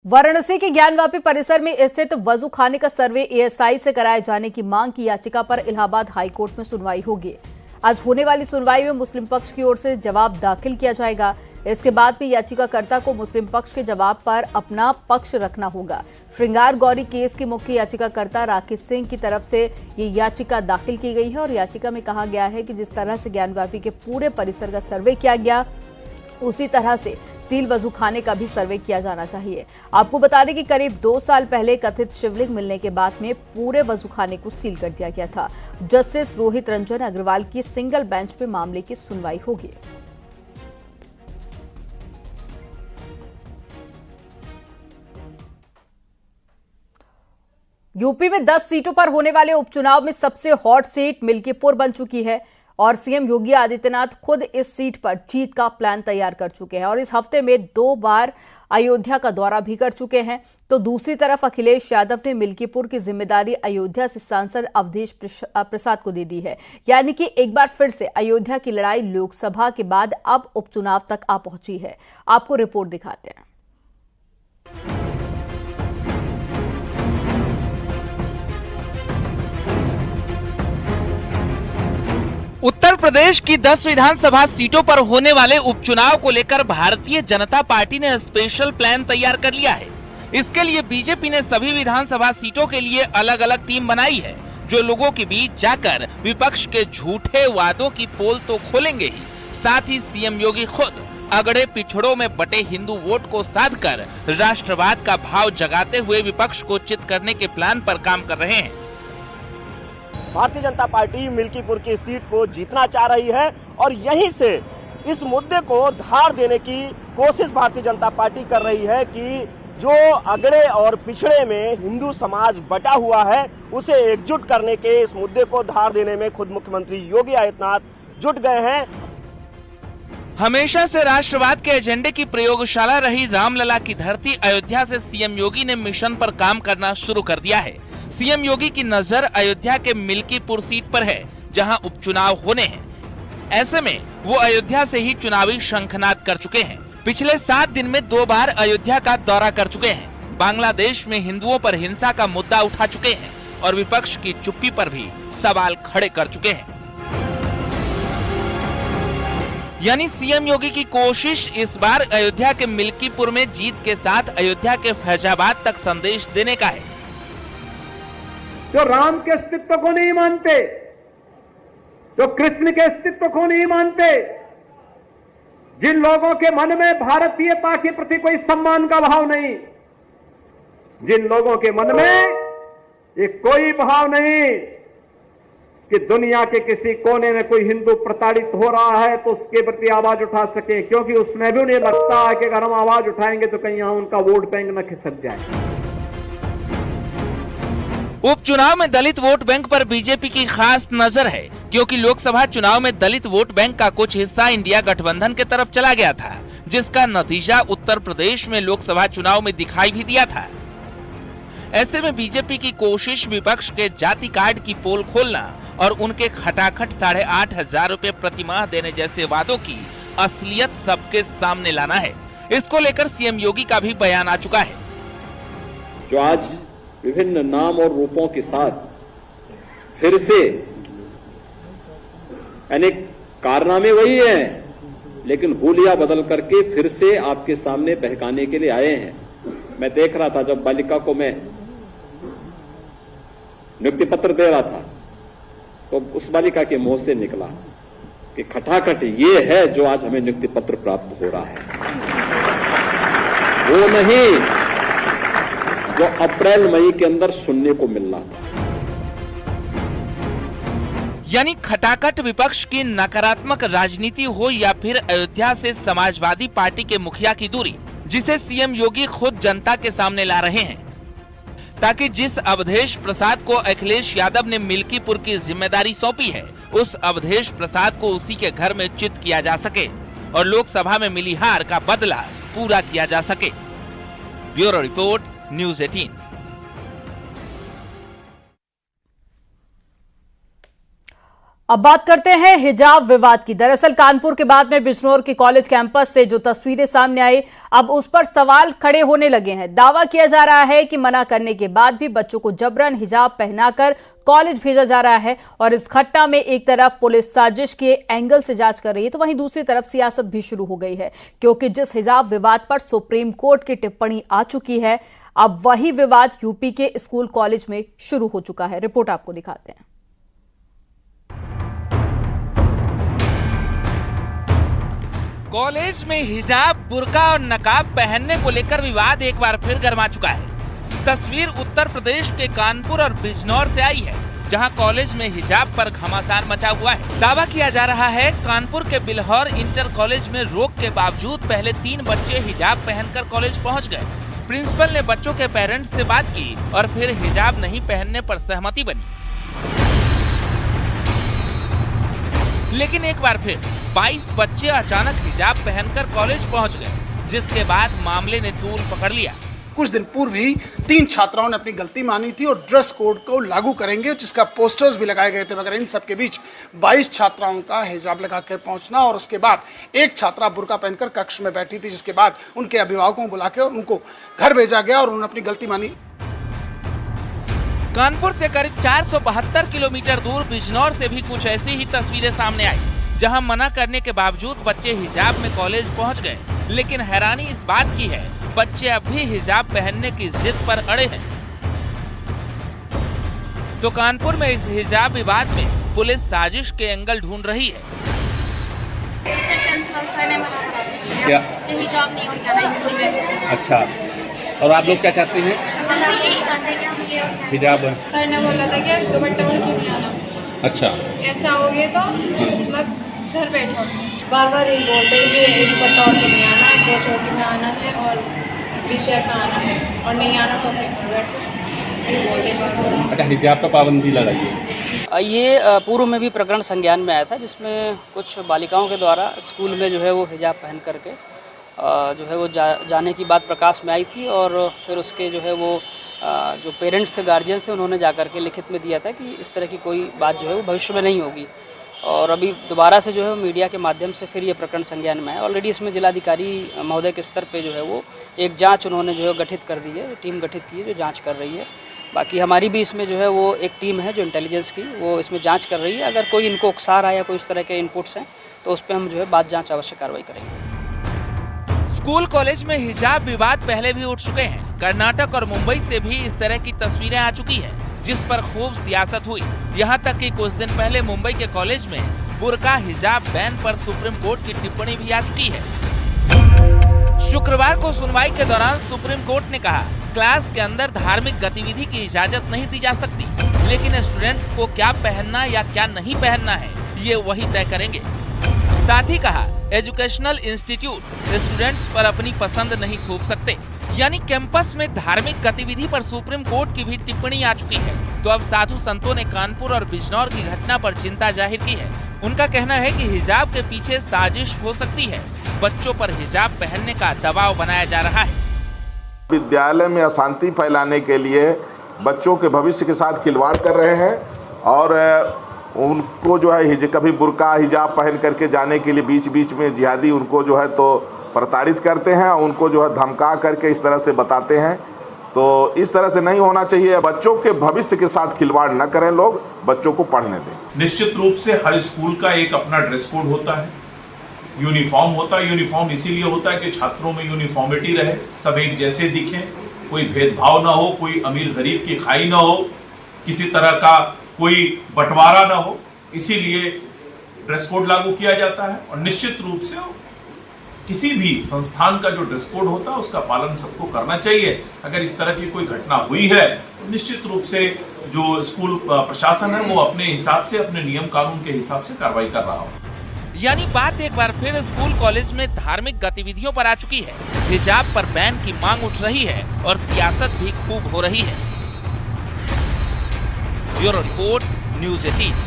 वाराणसी के ज्ञानवापी परिसर में स्थित वजूखाने का सर्वे एएसआई से कराए जाने की मांग की याचिका पर इलाहाबाद हाईकोर्ट में सुनवाई होगी। आज होने वाली सुनवाई में मुस्लिम पक्ष की ओर से जवाब दाखिल किया जाएगा। इसके बाद भी याचिकाकर्ता को मुस्लिम पक्ष के जवाब पर अपना पक्ष रखना होगा। श्रृंगार गौरी केस की मुख्य याचिकाकर्ता राकेश सिंह की तरफ से ये याचिका दाखिल की गई है और याचिका में कहा गया है कि जिस तरह से ज्ञानवापी के पूरे परिसर का सर्वे किया गया, उसी तरह से सील वजूखाने का भी सर्वे किया जाना चाहिए। आपको बता दें कि करीब 2 साल पहले कथित शिवलिंग मिलने के बाद में पूरे वजूखाने को सील कर दिया गया था। जस्टिस रोहित रंजन अग्रवाल की सिंगल बेंच पे मामले की सुनवाई होगी। यूपी में 10 सीटों पर होने वाले उपचुनाव में सबसे हॉट सीट मिल्कीपुर बन चुकी है और सीएम योगी आदित्यनाथ खुद इस सीट पर जीत का प्लान तैयार कर चुके हैं और इस हफ्ते में 2 बार अयोध्या का दौरा भी कर चुके हैं। तो दूसरी तरफ अखिलेश यादव ने मिल्कीपुर की जिम्मेदारी अयोध्या से सांसद अवधेश प्रसाद को दे दी है, यानी कि एक बार फिर से अयोध्या की लड़ाई लोकसभा के बाद अब उपचुनाव तक आ पहुंची है। आपको रिपोर्ट दिखाते हैं। उत्तर प्रदेश की 10 विधानसभा सीटों पर होने वाले उपचुनाव को लेकर भारतीय जनता पार्टी ने स्पेशल प्लान तैयार कर लिया है। इसके लिए बीजेपी ने सभी विधानसभा सीटों के लिए अलग अलग टीम बनाई है, जो लोगों के बीच जाकर विपक्ष के झूठे वादों की पोल तो खोलेंगे ही, साथ ही सीएम योगी खुद अगड़े पिछड़ों में बटे हिंदू वोट को साधकर राष्ट्रवाद का भाव जगाते हुए विपक्ष को चित करने के प्लान पर काम कर रहे हैं। भारतीय जनता पार्टी मिल्कीपुर की सीट को जीतना चाह रही है और यहीं से इस मुद्दे को धार देने की कोशिश भारतीय जनता पार्टी कर रही है कि जो अगड़े और पिछड़े में हिंदू समाज बटा हुआ है, उसे एकजुट करने के इस मुद्दे को धार देने में खुद मुख्यमंत्री योगी आदित्यनाथ जुट गए हैं। हमेशा से राष्ट्रवाद के एजेंडे की प्रयोगशाला रही रामलला की धरती अयोध्या से सीएम योगी ने मिशन पर काम करना शुरू कर दिया है। सीएम योगी की नजर अयोध्या के मिल्कीपुर सीट पर है, जहां उपचुनाव होने हैं। ऐसे में वो अयोध्या से ही चुनावी शंखनाद कर चुके हैं। पिछले 7 दिन में 2 बार अयोध्या का दौरा कर चुके हैं। बांग्लादेश में हिंदुओं पर हिंसा का मुद्दा उठा चुके हैं और विपक्ष की चुप्पी पर भी सवाल खड़े कर चुके हैं। यानी सीएम योगी की कोशिश इस बार अयोध्या के मिल्कीपुर में जीत के साथ अयोध्या के फैजाबाद तक संदेश देने का है। जो राम के अस्तित्व को नहीं मानते, जो कृष्ण के अस्तित्व को नहीं मानते, जिन लोगों के मन में भारतीयता के प्रति कोई सम्मान का भाव नहीं, जिन लोगों के मन में ये कोई भाव नहीं कि दुनिया के किसी कोने में कोई हिंदू प्रताड़ित हो रहा है तो उसके प्रति आवाज उठा सके, क्योंकि उसमें भी उन्हें लगता है कि अगर हम आवाज उठाएंगे तो कहीं यहां उनका वोट बैंक न खिसक जाए। उपचुनाव में दलित वोट बैंक पर बीजेपी की खास नजर है, क्योंकि लोकसभा चुनाव में दलित वोट बैंक का कुछ हिस्सा इंडिया गठबंधन के तरफ चला गया था, जिसका नतीजा उत्तर प्रदेश में लोकसभा चुनाव में दिखाई भी दिया था। ऐसे में बीजेपी की कोशिश विपक्ष के जाति कार्ड की पोल खोलना और उनके खटाखट 8,500 रुपए प्रति माह देने जैसे वादों की असलियत सबके सामने लाना है। इसको लेकर सीएम योगी का भी बयान आ चुका है। जो आज विभिन्न नाम और रूपों के साथ फिर से, यानी कारनामे वही हैं, लेकिन हुलिया बदल करके फिर से आपके सामने बहकाने के लिए आए हैं। मैं देख रहा था जब बालिका को मैं नियुक्ति पत्र दे रहा था तो उस बालिका के मुंह से निकला कि खटाखट ये है जो आज हमें नियुक्ति पत्र प्राप्त हो रहा है, वो नहीं जो अप्रैल मई के अंदर सुनने को मिल रहा था। यानी खटाखट विपक्ष की नकारात्मक राजनीति हो या फिर अयोध्या से समाजवादी पार्टी के मुखिया की दूरी, जिसे सीएम योगी खुद जनता के सामने ला रहे हैं, ताकि जिस अवधेश प्रसाद को अखिलेश यादव ने मिल्कीपुर की जिम्मेदारी सौंपी है, उस अवधेश प्रसाद को उसी के घर में चित किया जा सके और लोकसभा में मिली हार का बदला पूरा किया जा सके। Bureau report, news 18। अब बात करते हैं हिजाब विवाद की। दरअसल कानपुर के बाद में बिजनौर के कॉलेज कैंपस से जो तस्वीरें सामने आई, अब उस पर सवाल खड़े होने लगे हैं। दावा किया जा रहा है कि मना करने के बाद भी बच्चों को जबरन हिजाब पहनाकर कॉलेज भेजा जा रहा है और इस घटना में एक तरफ पुलिस साजिश के एंगल से जांच कर रही है, तो वहीं दूसरी तरफ सियासत भी शुरू हो गई है, क्योंकि जिस हिजाब विवाद पर सुप्रीम कोर्ट की टिप्पणी आ चुकी है, अब वही विवाद यूपी के स्कूल कॉलेज में शुरू हो चुका है। रिपोर्ट आपको दिखाते हैं। कॉलेज में हिजाब, बुर्का और नकाब पहनने को लेकर विवाद एक बार फिर गर्मा चुका है। तस्वीर उत्तर प्रदेश के कानपुर और बिजनौर से आई है, जहां कॉलेज में हिजाब पर घमासान मचा हुआ है। दावा किया जा रहा है कानपुर के बिल्हौर इंटर कॉलेज में रोक के बावजूद पहले 3 बच्चे हिजाब पहनकर कॉलेज पहुंच गए। प्रिंसिपल ने बच्चों के पेरेंट्स से बात की और फिर हिजाब नहीं पहनने पर सहमति बनी। लेकिन एक बार फिर 22 बच्चे अचानक हिजाब पहनकर कॉलेज पहुंच गए, जिसके बाद मामले ने तूल पकड़ लिया। कुछ दिन पूर्व ही 3 छात्राओं ने अपनी गलती मानी थी और ड्रेस कोड को लागू करेंगे, जिसका पोस्टर्स भी लगाए गए थे, मगर इन सब के बीच 22 छात्राओं का हिजाब लगाकर पहुंचना और उसके बाद एक छात्रा बुर्का पहनकर कक्ष में बैठी थी, जिसके बाद उनके अभिभावकों को बुला के और उनको घर भेजा गया और उन्होंने अपनी गलती मानी। कानपुर से करीब 472 किलोमीटर दूर बिजनौर से भी कुछ ऐसी ही तस्वीरें सामने आई, जहां मना करने के बावजूद बच्चे हिजाब में कॉलेज पहुंच गए। लेकिन हैरानी इस बात की है, बच्चे अब भी हिजाब पहनने की जिद पर अड़े हैं। तो कानपुर में इस हिजाब विवाद में पुलिस साजिश के एंगल ढूंढ रही है। प्रिंसिपल सर ने मना किया कि हिजाब नहीं होगा स्कूल में। अच्छा, और आप लोग क्या चाहते हैं? हम भी यही चाहते हैं कि हम ये हिजाब। सर ने बोला था कि दुपट्टा ओढ़ के नहीं आना। अच्छा, ऐसा हो गया तो मतलब घर बैठो। बार बार यही बोलते हैं कि दुपट्टा ओढ़ के नहीं आना, दो चोटी में आना है और विषय में आना है, और नहीं आना तो अपने घर बैठो, ये बोलते बार। अच्छा, हिजाब पर पाबंदी लगाई है। ये पूर्व में भी प्रकरण संज्ञान में आया था, जिसमें कुछ बालिकाओं के द्वारा स्कूल में जो है वो हिजाब पहन करके जो है वो जाने की बात प्रकाश में आई थी, और फिर उसके जो है वो जो पेरेंट्स थे, गार्जियंस थे, उन्होंने जा कर के लिखित में दिया था कि इस तरह की कोई बात जो है वो भविष्य में नहीं होगी। और अभी दोबारा से जो है मीडिया के माध्यम से फिर ये प्रकरण संज्ञान में है। ऑलरेडी इसमें जिलाधिकारी महोदय के स्तर पे जो है वो एक जांच उन्होंने जो है गठित कर दी है, टीम गठित की है जो जांच कर रही है। बाकी हमारी भी इसमें जो है वो एक टीम है जो इंटेलिजेंस की, वो इसमें जांच कर रही है। अगर कोई इनको उकसा रहा है या कोई इस तरह के इनपुट्स हैं तो उस पर हम जो है बाद जांच अवश्य कार्रवाई करेंगे। स्कूल कॉलेज में हिजाब विवाद पहले भी उठ चुके हैं। कर्नाटक और मुंबई से भी इस तरह की तस्वीरें आ चुकी हैं, जिस पर खूब सियासत हुई। यहाँ तक कि कुछ दिन पहले मुंबई के कॉलेज में बुर्का हिजाब बैन पर सुप्रीम कोर्ट की टिप्पणी भी आ चुकी है। शुक्रवार को सुनवाई के दौरान सुप्रीम कोर्ट ने कहा, क्लास के अंदर धार्मिक गतिविधि की इजाजत नहीं दी जा सकती, लेकिन स्टूडेंट्स को क्या पहनना या क्या नहीं पहनना है ये वही तय करेंगे। साथ ही कहा, एजुकेशनल इंस्टीट्यूट स्टूडेंट्स पर अपनी पसंद नहीं थोप सकते। यानी कैंपस में धार्मिक गतिविधि पर सुप्रीम कोर्ट की भी टिप्पणी आ चुकी है। तो अब साधु संतों ने कानपुर और बिजनौर की घटना पर चिंता जाहिर की है। उनका कहना है कि हिजाब के पीछे साजिश हो सकती है, बच्चों पर हिजाब पहनने का दबाव बनाया जा रहा है। विद्यालय में अशांति फैलाने के लिए बच्चों के भविष्य के साथ खिलवाड़ कर रहे हैं और उनको जो है कभी बुर्का हिजाब पहन करके जाने के लिए बीच बीच में जिहादी उनको जो है तो प्रताड़ित करते हैं, उनको जो है धमका करके इस तरह से बताते हैं। तो इस तरह से नहीं होना चाहिए। बच्चों के भविष्य के साथ खिलवाड़ न करें, लोग बच्चों को पढ़ने दें। निश्चित रूप से हर स्कूल का एक अपना ड्रेस कोड होता है, यूनिफॉर्म होता है। यूनिफॉर्म इसीलिए होता है कि छात्रों में यूनिफॉर्मिटी रहे, सब एक जैसे दिखें, कोई भेदभाव ना हो, कोई अमीर गरीब की खाई ना हो, किसी तरह का कोई बंटवारा ना हो, इसीलिए ड्रेस कोड लागू किया जाता है। और निश्चित रूप से किसी भी संस्थान का जो ड्रेस कोड होता है उसका पालन सबको करना चाहिए। अगर इस तरह की कोई घटना हुई है तो निश्चित रूप से जो स्कूल प्रशासन है वो अपने हिसाब से, अपने नियम कानून के हिसाब से कार्रवाई कर रहा हो। यानी बात एक बार फिर स्कूल कॉलेज में धार्मिक गतिविधियों पर आ चुकी है। हिजाब पर बैन की मांग उठ रही है और सियासत भी खूब हो रही है। Bureau report, news 18।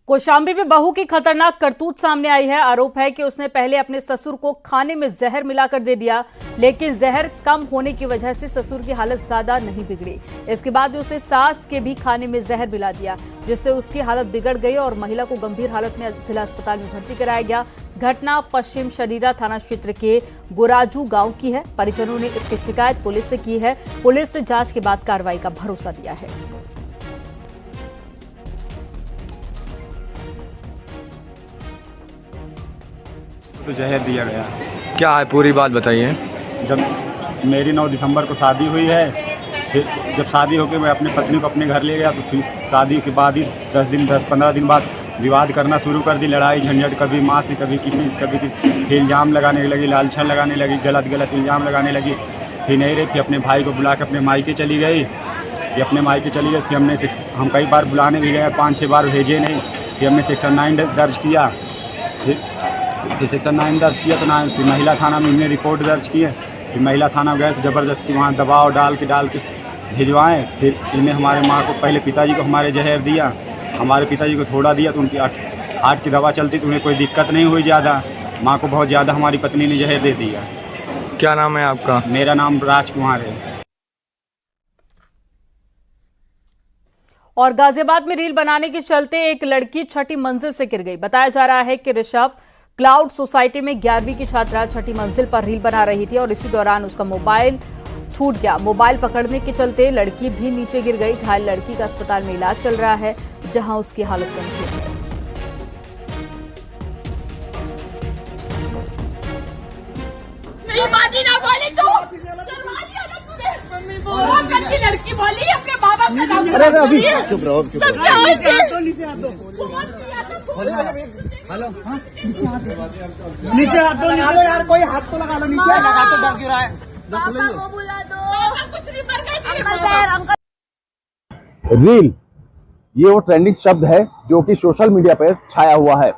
कौशाम्बी में बहू की खतरनाक करतूत सामने आई है। आरोप है कि उसने पहले अपने ससुर को खाने में जहर मिलाकर दे दिया, लेकिन जहर कम होने की वजह से ससुर की हालत ज्यादा नहीं बिगड़ी। इसके बाद उसे सास के भी खाने में जहर मिला दिया, जिससे उसकी हालत बिगड़ गई और महिला को गंभीर हालत में जिला अस्पताल में भर्ती कराया गया। घटना पश्चिम शरीरा थाना क्षेत्र के गोराजू गांव की है। परिजनों ने इसकी शिकायत पुलिस से की है। पुलिस ने जांच के बाद कार्रवाई का भरोसा दिया है। तो जहर दिया गया। क्या है पूरी बात बताइए। जब मेरी 9 दिसंबर को शादी हुई है, फिर जब शादी होकर मैं अपनी पत्नी को अपने घर ले गया, तो फिर शादी के बाद ही 10-15 दिन बाद विवाद करना शुरू कर दी। लड़ाई झंझट, कभी माँ से, कभी किसी इल्ज़ाम लगाने लगी, लालछन लगाने लगी, गलत इल्ज़ाम लगाने लगी। फिर नहीं रही, फिर अपने भाई को बुला के अपने मायके चली गई। फिर अपने मायके चली गई। फिर हम कई बार बुलाने भी गए, 5-6 बार भेजे नहीं। फिर हमने सेक्शन 9 दर्ज किया। फिर सेक्शन 9 दर्ज किया तो ना, फिर महिला थाना में हमने रिपोर्ट दर्ज की है। फिर महिला थाना गए तो ज़बरदस्ती वहाँ दबाव डाल के भिजवाएँ। फिर इन्हें हमारे माँ को, पहले पिताजी को हमारे जहर दिया, हमारे पिताजी को थोड़ा दिया, तो उनकी हार्ट की दवा चलती तो उन्हें कोई दिक्कत नहीं हुई ज़्यादा। माँ को बहुत ज़्यादा हमारी पत्नी ने जहर दे दिया। क्या नाम है आपका? मेरा नाम राजकुमार है। और गाजियाबाद में रील बनाने के चलते एक लड़की 6ठी मंजिल से गिर गई। बताया जा रहा है कि ऋषभ क्लाउड सोसाइटी में 11वीं की छात्रा 6ठी मंजिल पर रील बना रही थी और इसी दौरान उसका मोबाइल छूट गया। मोबाइल पकड़ने के चलते लड़की भी नीचे गिर गई। घायल लड़की का अस्पताल में इलाज चल रहा है, जहां उसकी हालत गंभीर है। लड़की बोली अपने बाबा का नाम। अरे अभी चुप रहो, हेलो, नीचे हाथ दो यार, कोई हाथ तो लगा लो, नीचे लगा तो डर क्यों रहा है? पापा को बुला दो, कुछ नहीं मर गए। रील, ये वो ट्रेंडिंग शब्द है जो कि सोशल मीडिया पर छाया हुआ है,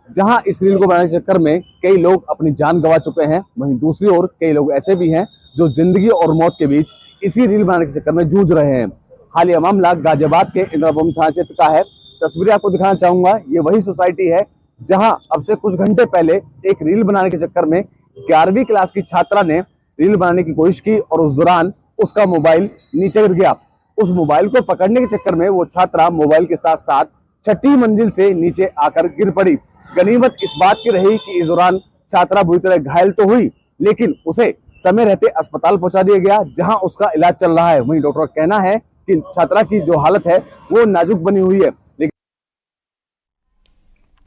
जहां इस रील को बनाने के चक्कर में कई लोग अपनी जान गंवा चुके हैं। वहीं दूसरी ओर कई लोग ऐसे भी हैं जो जिंदगी और मौत के बीच इसी रील बनाने के चक्कर में जूझ रहे हैं। हालिया मामला गाजियाबाद के इंदिरा भूमि थाना क्षेत्र का है। तस्वीरें आपको दिखाना चाहूंगा। ये वही सोसाइटी है जहां अब से कुछ घंटे पहले एक रील बनाने के चक्कर में 11वीं क्लास की छात्रा ने रील बनाने की कोशिश की और उस दौरान उसका मोबाइल नीचे गिर गया। उस मोबाइल को पकड़ने के चक्कर में वो छात्रा मोबाइल के साथ साथ 6ठी मंजिल से नीचे आकर गिर पड़ी। गनीमत इस बात की रही कि इस दौरान छात्रा बुरी तरह घायल तो हुई, लेकिन उसे समय रहते अस्पताल पहुंचा दिया गया, जहां उसका इलाज चल रहा है। वहीं डॉक्टर का कहना है कि छात्रा की जो हालत है वो नाजुक बनी हुई है।